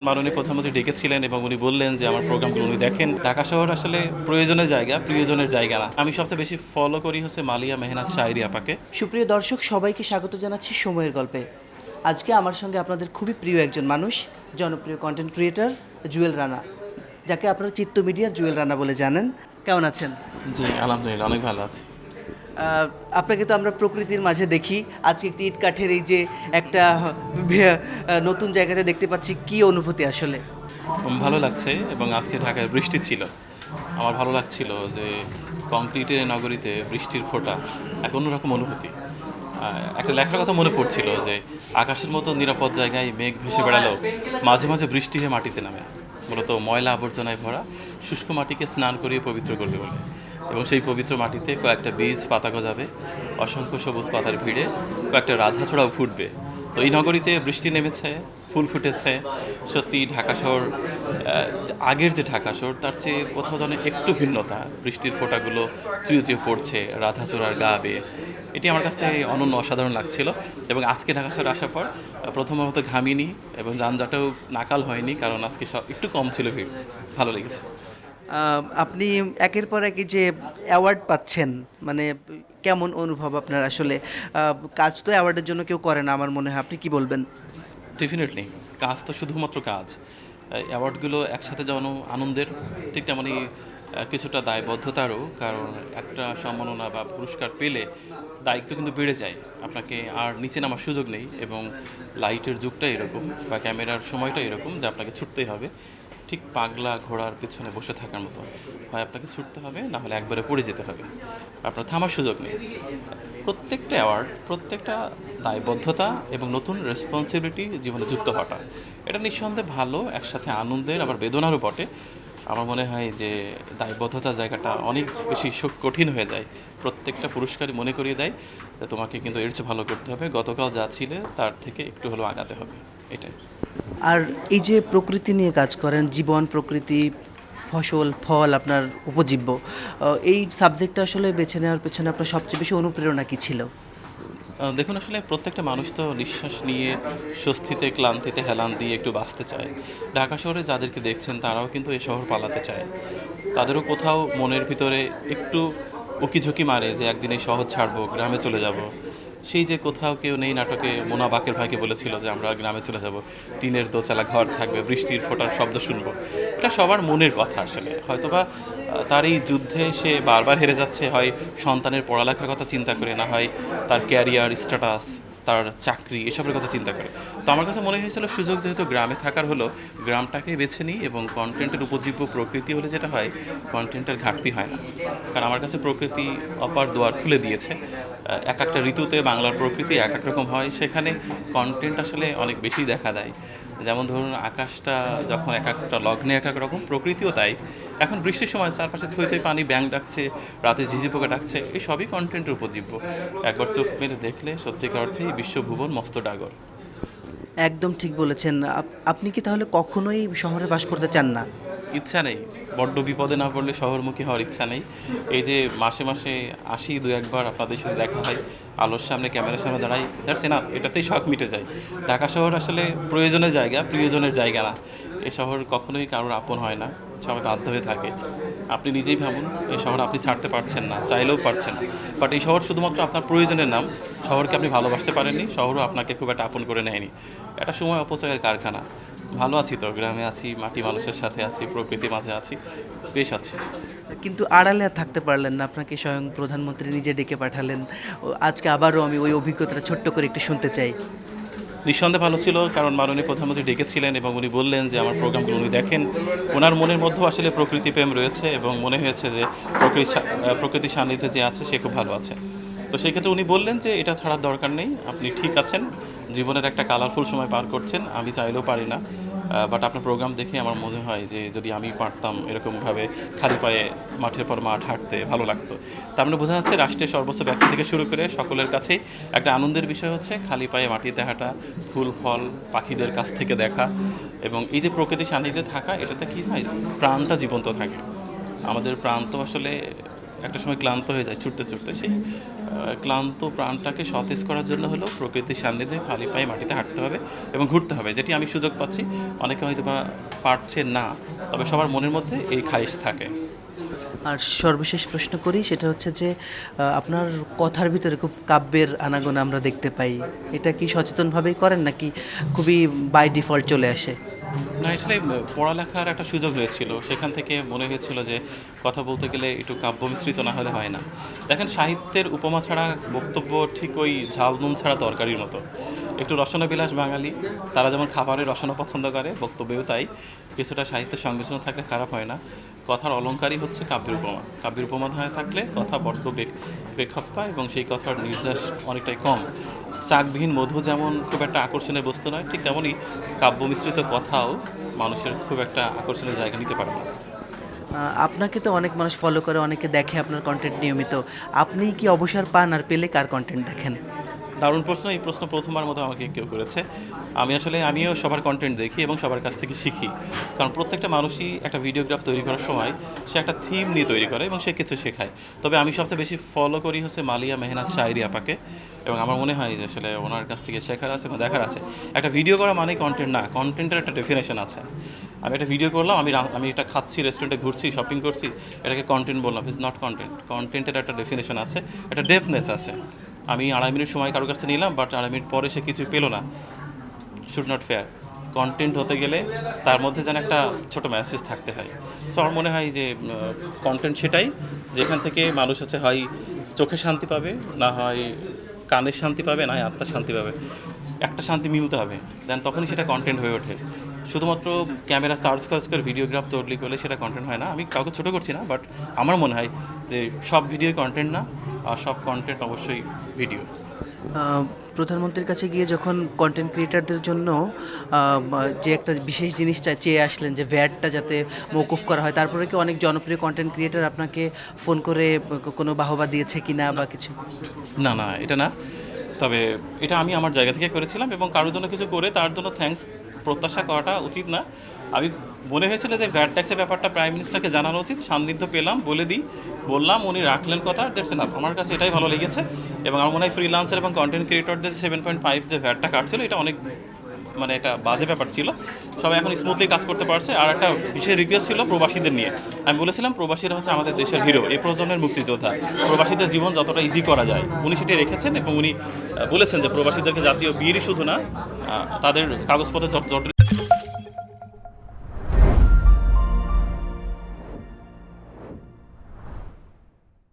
মাননীয় প্রধানমন্ত্রী ডেকেছিলেন এবং উনি বললেন যে আমার প্রোগ্রামগুলো উনি দেখেন। ঢাকা শহর আসলে প্রয়োজনের জায়গা, প্রিয়জনের জায়গা না। আমি সবচেয়ে বেশি ফলো করি হচ্ছে মালিয়া মেহনাজ শায়রি আপাকে। সুপ্রিয় দর্শক সবাইকে স্বাগত জানাচ্ছি সময়ের গল্পে। আজকে আমার সঙ্গে আপনাদের খুবই প্রিয় একজন মানুষ, জনপ্রিয় কন্টেন্ট ক্রিয়েটর জুয়েল রানা, যাকে আপনারা চিত্ত মিডিয়ার জুয়েল রানা বলে জানেন। কেমন আছেন? জি আলহামদুলিল্লাহ, অনেক ভালো আছি। আপনাকে তো আমরা প্রকৃতির মাঝে দেখি, আজকে একটি ইট কাঠের এই যে একটা নতুন জায়গাতে দেখতে পাচ্ছি, কি অনুভূতি আসলে? ভালো লাগছে এবং আজকে ঢাকায় বৃষ্টি ছিল। আমার ভালো লাগছিল যে কংক্রিটের নগরীতে বৃষ্টির ফোঁটা এক অন্যরকম অনুভূতি। একটা লেখার কথা মনে পড়ছিল যে আকাশের মতো নিরাপদ জায়গায় মেঘ ভেসে বেড়ালেও মাঝে মাঝে বৃষ্টি হয়ে মাটিতে নামে, মূলত ময়লা আবর্জনায় ভরা শুষ্ক মাটিকে স্নান করিয়ে পবিত্র করবে বলে। এবং সেই পবিত্র মাটিতে কয়েকটা বীজ পাতা গজাবে, অসংখ্য সবুজ পাতার ভিড়ে কয়েকটা রাধাছড়াও ফুটবে। তো এই নগরীতে বৃষ্টি নেমেছে, ফুল ফুটেছে। সত্যি ঢাকা শহর আগের যে ঢাকা শহর তার চেয়ে কোথাও যেন একটু ভিন্নতা। বৃষ্টির ফোঁটাগুলো চুয়ে চুয়ে পড়ছে রাধাচূড়ার গা বেয়ে। এটি আমার কাছে অনন্য অসাধারণ লাগছিল। এবং আজকে ঢাকা শহরে আসার পর প্রথমত ঘামিনি এবং যানজটেও নাকাল হয়নি, কারণ আজকে সব একটু কম ছিল ভিড়। ভালো লেগেছে। আপনি একের পর এক এই যে অ্যাওয়ার্ড পাচ্ছেন, মানে কেমন অনুভব আপনার আসলে? কাজ তো অ্যাওয়ার্ডের জন্য কেউ করে না আমার মনে হয়, আপনি কি বলবেন? ডেফিনেটলি কাজ তো শুধুমাত্র কাজ। অ্যাওয়ার্ডগুলো একসাথে যেমন আনন্দের, ঠিক তেমনই কিছুটা দায়বদ্ধতারও। কারণ একটা সম্মাননা বা পুরস্কার পেলে দায়িত্ব কিন্তু বেড়ে যায়, আপনাকে আর নিচে নামার সুযোগ নেই। এবং লাইটের যুগটা এরকম বা ক্যামেরার সময়টা এরকম যে আপনাকে ছুটতেই হবে, ঠিক পাগলা ঘোড়ার পেছনে বসে থাকার মতো। হয় আপনাকে ছুটতে হবে, না হলে একবারে পড়ে যেতে হবে, আপনার থামার সুযোগ নেই। প্রত্যেকটা অ্যাওয়ার্ড, প্রত্যেকটা দায়বদ্ধতা এবং নতুন রেসপন্সিবিলিটি জীবনে যুক্ত হওয়াটা, এটা নিঃসন্দেহে ভালো, একসাথে আনন্দের আবার বেদনারও বটে। আমার মনে হয় যে দায়বদ্ধতার জায়গাটা অনেক বেশি কঠিন হয়ে যায়। প্রত্যেকটা পুরস্কারই মনে করিয়ে দেয় যে তোমাকে কিন্তু এর চেয়ে ভালো করতে হবে, গতকাল যা ছিলে তার থেকে একটু হলেও আগাতে হবে, এটাই। আর এই যে প্রকৃতি নিয়ে কাজ করেন, জীবন, প্রকৃতি, ফসল, ফল আপনার উপজীব্য, এই সাবজেক্টটা আসলে বেছে নেওয়ার পেছনে আপনার সবচেয়ে বেশি অনুপ্রেরণা কী ছিল? দেখুন, আসলে প্রত্যেকটা মানুষ তো নিঃশ্বাস নিয়ে স্বস্তিতে ক্লান্তিতে হেলান দিয়ে একটু বাঁচতে চায়। ঢাকা শহরে যাদেরকে দেখছেন তারাও কিন্তু এই শহর পালাতে চায়। তাদেরও কোথাও মনের ভিতরে একটু উকিঝুঁকি মারে যে একদিন এই শহর ছাড়বো, গ্রামে চলে যাব। সেই যে কোথাও কেউ নেই নাটকে মোনা বাকের ভাইকে বলেছিল যে আমরা গ্রামে চলে যাব, টিনের দোচালা ঘর থাকবে, বৃষ্টির ফোঁটার শব্দ শুনবো। এটা সবার মনের কথা আসলে। হয়তোবা তার এই যুদ্ধে সে বারবার হেরে যাচ্ছে, হয় সন্তানের পড়ালেখার কথা চিন্তা করে, না হয় তার ক্যারিয়ার স্ট্যাটাস, তার চাকরি, এসবের কথা চিন্তা করে। তো আমার কাছে মনে হয়েছিল সুযোগ যেহেতু গ্রামে থাকার হলো, গ্রামটাকে বেছে নিই। এবং কন্টেন্টের উপজীব্য প্রকৃতি হলে যেটা হয়, কন্টেন্টের ঘাটতি হয় না। কারণ আমার কাছে প্রকৃতি অপার দুয়ার খুলে দিয়েছে। এক একটা ঋতুতে বাংলার প্রকৃতি এক এক রকম হয়, সেখানে কন্টেন্ট আসলে অনেক বেশি দেখা দেয়। যেমন ধরুন, আকাশটা যখন এক একটা লগ্নে এক এক রকম, প্রকৃতিও তাই। এখন বৃষ্টির সময় চারপাশে থই থই পানি, ব্যাঙ ডাকছে, রাতে ঝিঝি পোকা ডাকছে, এই সবই কন্টেন্টের উপজীব্য। একবার চোখ মেরে দেখলে সত্যিকার অর্থেই বিশ্বভুবন মস্ত ডাগর। একদম ঠিক বলেছেন। আপনি কি তাহলে কখনোই শহরে বাস করতে চান না? ইচ্ছা নেই, বড্ড বিপদে না পড়লে শহরমুখী হওয়ার ইচ্ছা নেই। এই যে মাসে মাসে আসি দু একবার, আপনাদের সাথে দেখা হয়, আলোর সামনে ক্যামেরার সামনে দাঁড়াই, দ্যাটস এনাফ, এটাতেই শখ মিটে যায়। ঢাকা শহর আসলে প্রয়োজনের জায়গা, প্রিয়জনের জায়গা না। এ শহর কখনোই কারোর আপন হয় না, সবাই বাধ্য হয়ে থাকে। আপনি নিজেই ভাবুন, এই শহর আপনি ছাড়তে পারছেন না, চাইলেও পারছেন না। বাট এই শহর শুধুমাত্র আপনার প্রয়োজনের নাম। শহরকে আপনি ভালোবাসতে পারেননি, শহরও আপনাকে খুব একটা আপন করে নেয়নি। এটা সময় অপচয়ের কারখানা। ভালো আছি তো, গ্রামে আছি, মাটি মানুষের সাথে আছি, প্রকৃতির মাঝে আছি, বেশ আছি। কিন্তু আড়ালে আর থাকতে পারলেন না, আপনাকে স্বয়ং প্রধানমন্ত্রী নিজে ডেকে পাঠালেন। আজকে আবারও আমি ওই অভিজ্ঞতাটা ছোট্ট করে একটু শুনতে চাই। নিঃসন্দেহে ভালো ছিল, কারণ মাননীয় প্রধানমন্ত্রী ডেকেছিলেন এবং উনি বললেন যে আমার প্রোগ্রামগুলো উনি দেখেন। ওনার মনের মধ্যেও আসলে প্রকৃতি প্রেম রয়েছে এবং মনে হয়েছে যে প্রকৃতির সান্নিধ্যে যে আছে সে খুব ভালো আছে। তো সেই ক্ষেত্রে উনি বললেন যে এটা ছাড়ার দরকার নেই, আপনি ঠিক আছেন, জীবনের একটা কালারফুল সময় পার করছেন, আমি চাইলেও পারি না। বাট আপনার প্রোগ্রাম দেখে আমার মনে হয় যে যদি আমি পারতাম এরকমভাবে খালি পায়ে মাঠের পর মাঠ হাঁটতে, ভালো লাগতো। তার মানে বোঝা যাচ্ছে রাষ্ট্রের সর্বোচ্চ ব্যক্তি থেকে শুরু করে সকলের কাছেই একটা আনন্দের বিষয় হচ্ছে খালি পায়ে মাটিতে হাঁটা, ফুল ফল পাখিদের কাছ থেকে দেখা। এবং এই যে প্রকৃতির সান্নিধ্যে থাকা, এটাতে কি হয়, প্রাণটা জীবন্ত থাকে। আমাদের প্রাণ তো আসলে একটা সময় ক্লান্ত হয়ে যায় ছুটতে ছুটতে, সেই ক্লান্ত প্রাণটাকে সতেজ করার জন্য হলো প্রকৃতির সান্নিধ্যে খালি পায়ে মাটিতে হাঁটতে হবে এবং ঘুরতে হবে, যেটি আমি সুযোগ পাচ্ছি। অনেকে হয়তো বা পারছে না, তবে সবার মনের মধ্যে এই খায়েশ থাকে। আর সর্বশেষ প্রশ্ন করি, সেটা হচ্ছে যে আপনার কথার ভিতরে খুব কাব্যের আনাগোনা আমরা দেখতে পাই। এটা কি সচেতনভাবেই করেন নাকি খুবই বাই ডিফল্ট চলে আসে? না, আসলে পড়ালেখার একটা সুযোগ হয়েছিল, সেখান থেকে মনে হয়েছিল যে কথা বলতে গেলে একটু কাব্য মিশ্রিত না হলে হয় না। দেখেন, সাহিত্যের উপমা ছাড়া বক্তব্য ঠিক ওই ঝাল নুন ছাড়া তরকারির মতো। একটু রসনাবিলাস বাঙালি, তারা যেমন খাবারের রসনা পছন্দ করে, বক্তব্যেও তাই। কিছুটা সাহিত্যের সংমিশ্রণ থাকলে খারাপ হয় না। কথার অলংকারই হচ্ছে কাব্যের উপমা। কাব্যের উপমা হয়ে থাকলে কথা বড্ড বেখাপ্পা পায় এবং সেই কথার নির্যাস অনেকটাই কম। চাকবিহীন মধু যেমন খুব একটা আকর্ষণীয় বস্তু নয়, ঠিক তেমনই কাব্য মিশ্রিত কথাও মানুষের খুব একটা আকর্ষণীয় জায়গা নিতে পারে না। আপনাকে তো অনেক মানুষ ফলো করে, অনেকে দেখে আপনার কন্টেন্ট নিয়মিত। আপনি কি অবসর পান, আর পেলে কার কন্টেন্ট দেখেন? দারুণ প্রশ্ন। এই প্রশ্ন প্রথমবার মতো আমাকে কেউ করেছে। আমিও সবার কন্টেন্ট দেখি এবং সবার কাছ থেকে শিখি। কারণ প্রত্যেকটা মানুষই একটা ভিডিওগ্রাফ তৈরি করার সময় সে একটা থিম নিয়ে তৈরি করে এবং সে কিছু শেখায়। তবে আমি সবচেয়ে বেশি ফলো করি হচ্ছে মালিয়া মেহনাজ শায়রি আপাকে, এবং আমার মনে হয় যে আসলে ওনার কাছ থেকে শেখার আছে এবং দেখার আছে। একটা ভিডিও করা মানেই কন্টেন্ট না, কন্টেন্টের একটা ডেফিনেশন আছে। আমি একটা ভিডিও করলাম, আমি এটা খাচ্ছি, রেস্টুরেন্টে ঘুরছি, শপিং করছি, এটাকে কন্টেন্ট বললাম। Is not content. কন্টেন্টের একটা ডেফিনেশন আছে, একটা ডেপনেস আছে। আমি 2.5 মিনিট সময় কারোর কাছ থেকে নিলাম, বাট 2.5 মিনিট পরে সে কিছু পেলো না। Should not fair. কন্টেন্ট হতে গেলে তার মধ্যে যেন একটা ছোট মেসেজ থাকতে হয়। সো আমার মনে হয় যে কন্টেন্ট সেটাই, যেখান থেকে মানুষ আছে হয় চোখে শান্তি পাবে, না হয় কানের শান্তি পাবে, না হয় আত্মার শান্তি পাবে। একটা শান্তি মিলতে হবে, দেন তখনই সেটা কন্টেন্ট হয়ে ওঠে। শুধুমাত্র ক্যামেরা সার্চ করে ভিডিওগ্রাফ তৈরি করলে সেটা কন্টেন্ট হয় না। আমি কাউকে ছোটো করছি না, বাট আমার মনে হয় যে সব ভিডিও কন্টেন্ট না, আর সব কন্টেন্ট অবশ্যই ভিডিও। প্রধানমন্ত্রীর কাছে গিয়ে যখন কন্টেন্ট ক্রিয়েটারদের জন্য যে একটা বিশেষ জিনিসটা চেয়ে আসলেন, যে ভ্যাটটা যাতে মওকুফ করা হয়, তারপরে কি অনেক জনপ্রিয় কন্টেন্ট ক্রিয়েটার আপনাকে ফোন করে কোনো বাহবা দিয়েছে কিনা বা কিছু? না, না, এটা না। তবে এটা আমি আমার জায়গা থেকে করেছিলাম এবং কারোর জন্য কিছু করে তার জন্য থ্যাঙ্কস প্রত্যাশা করাটা উচিত না। আমি মনে হয়েছিল যে ভ্যাট ট্যাক্সের ব্যাপারটা প্রাইম মিনিস্টারকে জানানো উচিত। সান্নিধ্য পেলাম, বললাম, উনি রাখলেন কথা, দ্যাটস এনাফ। আমার কাছে এটাই ভালো লেগেছে। এবং আমার মনে হয় ফ্রিল্যান্সার এবং কন্টেন্ট ক্রিয়েটরদের 7.5 যে ভ্যাটটা কাটছিল, এটা অনেক একটা বাজে ব্যাপার ছিল। সবাই এখন স্মুথলি কাজ করতে পারছে। আর একটা বিশেষ রিকোয়েস্ট ছিল প্রবাসীদের নিয়ে। আমি বলেছিলাম প্রবাসীরা হচ্ছে আমাদের দেশের হিরো, এই প্রজন্মের মুক্তিযোদ্ধা। প্রবাসীদের জীবন যতটা ইজি করা যায় উনি সেটি রেখেছেন, এবং উনি বলেছেন যে প্রবাসীদেরকে জাতীয় বীর শুধু না, তাদের কাগজপত্রে জটিল